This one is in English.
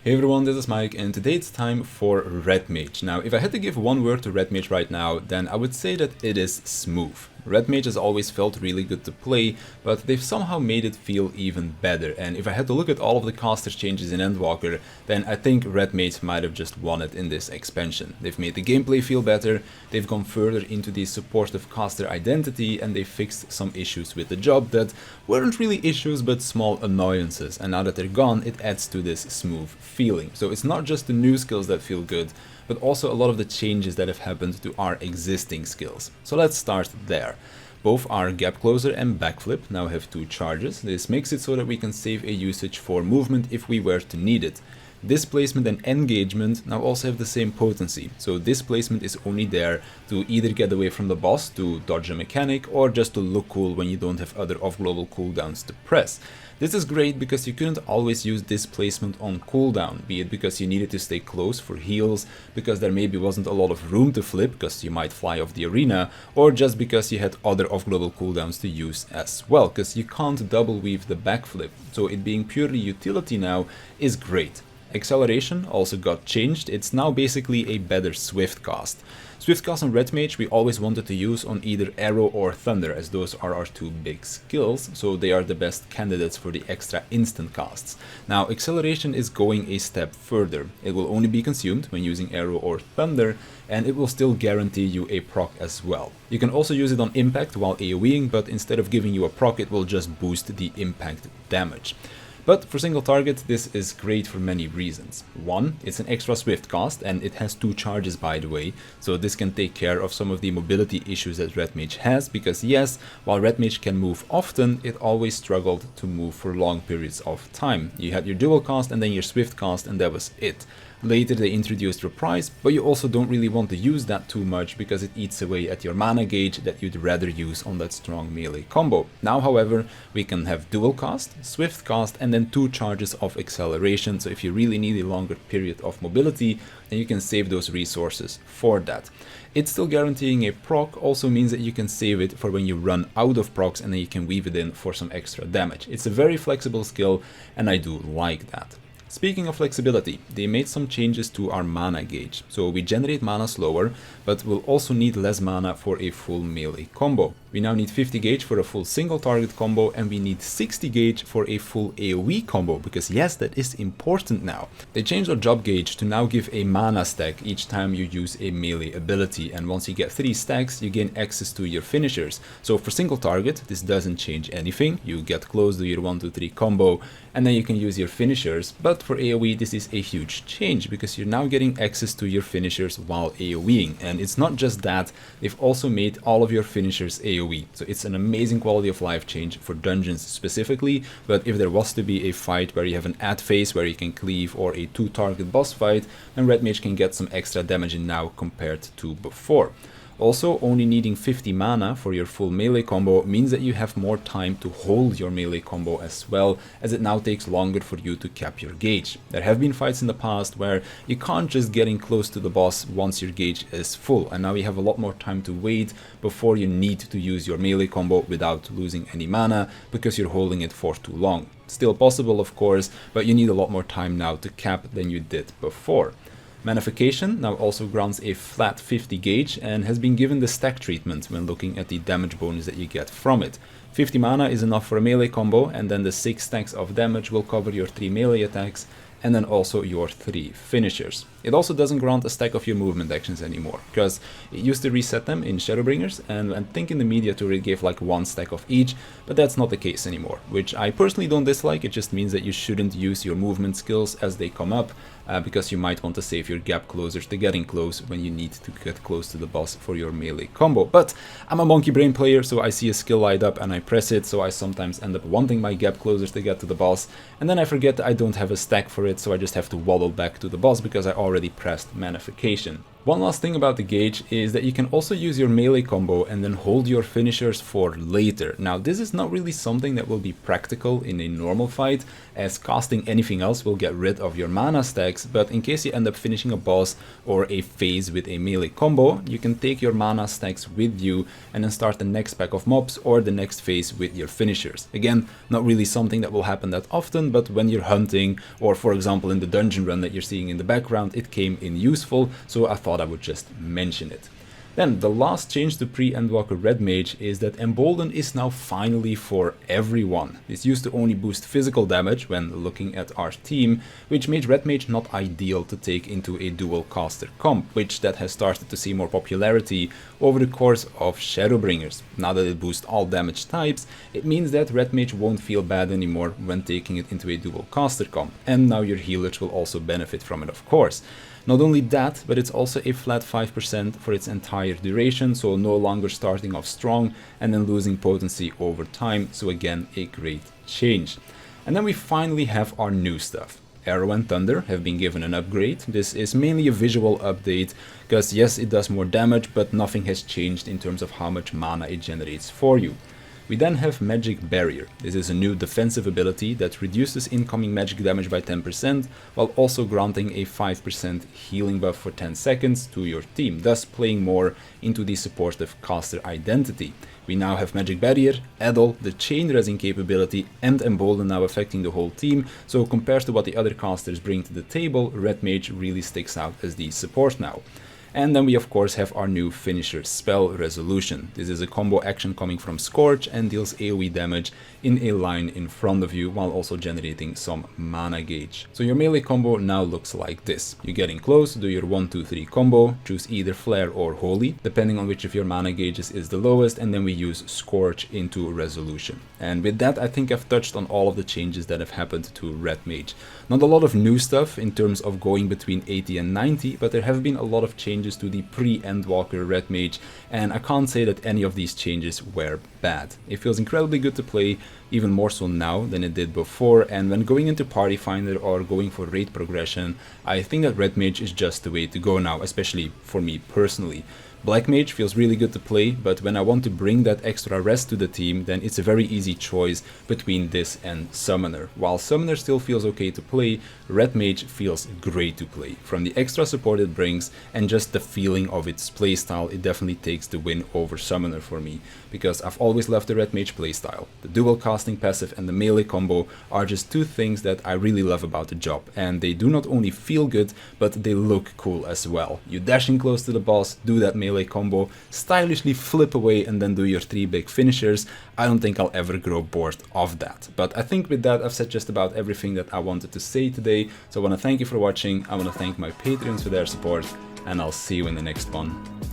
Hey everyone, this is Mike, and today it's time for Red Mage. Now, if I had to give one word to Red Mage right now, then I would say that it is smooth. Red Mage has always felt really good to play, but they've somehow made it feel even better. And if I had to look at all of the caster changes in Endwalker, then I think Red Mage might have just won it in this expansion. They've made the gameplay feel better, they've gone further into the supportive caster identity, and they've fixed some issues with the job that weren't really issues but small annoyances. And now that they're gone, it adds to this smooth feeling. So it's not just the new skills that feel good, but also a lot of the changes that have happened to our existing skills. So let's start there. Both our Gap Closer and Backflip now have 2 charges. This makes it so that we can save a usage for movement if we were to need it. Displacement and Engagement now also have the same potency, so Displacement is only there to either get away from the boss to dodge a mechanic or just to look cool when you don't have other off-global cooldowns to press. This is great because you couldn't always use Displacement on cooldown, be it because you needed to stay close for heals, because there maybe wasn't a lot of room to flip because you might fly off the arena, or just because you had other off-global cooldowns to use as well, because you can't double weave the backflip, so it being purely utility now is great. Acceleration also got changed, it's now basically a better Swift cast. Swift cast on Red Mage we always wanted to use on either Arrow or Thunder, as those are our 2 big skills, so they are the best candidates for the extra instant casts. Now Acceleration is going a step further. It will only be consumed when using Arrow or Thunder, and it will still guarantee you a proc as well. You can also use it on Impact while AoEing, but instead of giving you a proc it will just boost the impact damage. But for single target, this is great for many reasons. One, it's an extra swift cast, and it has 2 charges by the way, so this can take care of some of the mobility issues that Red Mage has, because yes, while Red Mage can move often, it always struggled to move for long periods of time. You had your dual cast and then your swift cast, and that was it. Later they introduced Reprise, but you also don't really want to use that too much because it eats away at your mana gauge that you'd rather use on that strong melee combo. Now however, we can have dual cast, swift cast, and then 2 charges of acceleration, so if you really need a longer period of mobility, then you can save those resources for that. It's still guaranteeing a proc also means that you can save it for when you run out of procs, and then you can weave it in for some extra damage. It's a very flexible skill and I do like that. Speaking of flexibility, they made some changes to our mana gauge, so we generate mana slower, but we'll also need less mana for a full melee combo. We now need 50 gauge for a full single target combo, and we need 60 gauge for a full AoE combo, because yes, that is important now. They changed our job gauge to now give a mana stack each time you use a melee ability, and once you get 3 stacks, you gain access to your finishers. So for single target, this doesn't change anything. You get close to your 1, 2, 3 combo, and then you can use your finishers, but for AoE this is a huge change, because you're now getting access to your finishers while AoEing, and it's not just that, they've also made all of your finishers AoE. So it's an amazing quality of life change for dungeons specifically, but if there was to be a fight where you have an ad phase where you can cleave, or a 2 target boss fight, then Red Mage can get some extra damage in now compared to before. Also, only needing 50 mana for your full melee combo means that you have more time to hold your melee combo as well, as it now takes longer for you to cap your gauge. There have been fights in the past where you can't just get in close to the boss once your gauge is full, and now you have a lot more time to wait before you need to use your melee combo without losing any mana, because you're holding it for too long. Still possible of course, but you need a lot more time now to cap than you did before. Magnification now also grants a flat 50 gauge and has been given the stack treatment when looking at the damage bonus that you get from it. 50 mana is enough for a melee combo, and then the 6 stacks of damage will cover your 3 melee attacks and then also your 3 finishers. It also doesn't grant a stack of your movement actions anymore, because it used to reset them in Shadowbringers, and I think in the media tour it gave like 1 stack of each, but that's not the case anymore, which I personally don't dislike. It just means that you shouldn't use your movement skills as they come up, because you might want to save your gap closers to getting close when you need to get close to the boss for your melee combo. But I'm a monkey brain player, so I see a skill light up and I press it, so I sometimes end up wanting my gap closers to get to the boss, and then I forget that I don't have a stack for it, so I just have to waddle back to the boss because I already pressed Magnification. One last thing about the gauge is that you can also use your melee combo and then hold your finishers for later. Now this is not really something that will be practical in a normal fight, as casting anything else will get rid of your mana stacks, but in case you end up finishing a boss or a phase with a melee combo, you can take your mana stacks with you and then start the next pack of mobs or the next phase with your finishers. Again, not really something that will happen that often, but when you're hunting, or for example in the dungeon run that you're seeing in the background, it came in useful, so I thought I would just mention it. Then the last change to pre-Endwalker Red Mage is that Embolden is now finally for everyone. This used to only boost physical damage when looking at our team, which made Red Mage not ideal to take into a dual caster comp, which that has started to see more popularity over the course of Shadowbringers. Now that it boosts all damage types, it means that Red Mage won't feel bad anymore when taking it into a dual caster comp, and now your healers will also benefit from it, of course. Not only that, but it's also a flat 5% for its entire duration, so no longer starting off strong and then losing potency over time, so again a great change. And then we finally have our new stuff. Arrow and Thunder have been given an upgrade. This is mainly a visual update, because yes, it does more damage, but nothing has changed in terms of how much mana it generates for you. We then have Magic Barrier. This is a new defensive ability that reduces incoming magic damage by 10%, while also granting a 5% healing buff for 10 seconds to your team, thus playing more into the supportive caster identity. We now have Magic Barrier, Addle, the Chain Resin capability, and Embolden now affecting the whole team, so compared to what the other casters bring to the table, Red Mage really sticks out as the support now. And then we of course have our new finisher, Spell Resolution. This is a combo action coming from Scorch and deals AoE damage in a line in front of you while also generating some mana gauge. So your melee combo now looks like this. You get in close, do your 1-2-3 combo, choose either Flare or Holy, depending on which of your mana gauges is the lowest, and then we use Scorch into Resolution. And with that I think I've touched on all of the changes that have happened to Red Mage. Not a lot of new stuff in terms of going between 80 and 90, but there have been a lot of changes to the pre-Endwalker Red Mage, and I can't say that any of these changes were bad. It feels incredibly good to play, even more so now than it did before, and when going into Party Finder or going for raid progression, I think that Red Mage is just the way to go now, especially for me personally. Black Mage feels really good to play, but when I want to bring that extra rest to the team, then it's a very easy choice between this and Summoner. While Summoner still feels okay to play, Red Mage feels great to play. From the extra support it brings and just the feeling of its playstyle, it definitely takes the win over Summoner for me, because I've always loved the Red Mage playstyle. The dual casting passive and the melee combo are just two things that I really love about the job, and they do not only feel good, but they look cool as well. You dash in close to the boss, do that melee combo, stylishly flip away and then do your 3 big finishers. I don't think I'll ever grow bored of that. But I think with that I've said just about everything that I wanted to say today. So I want to thank you for watching, I want to thank my Patreons for their support, and I'll see you in the next one.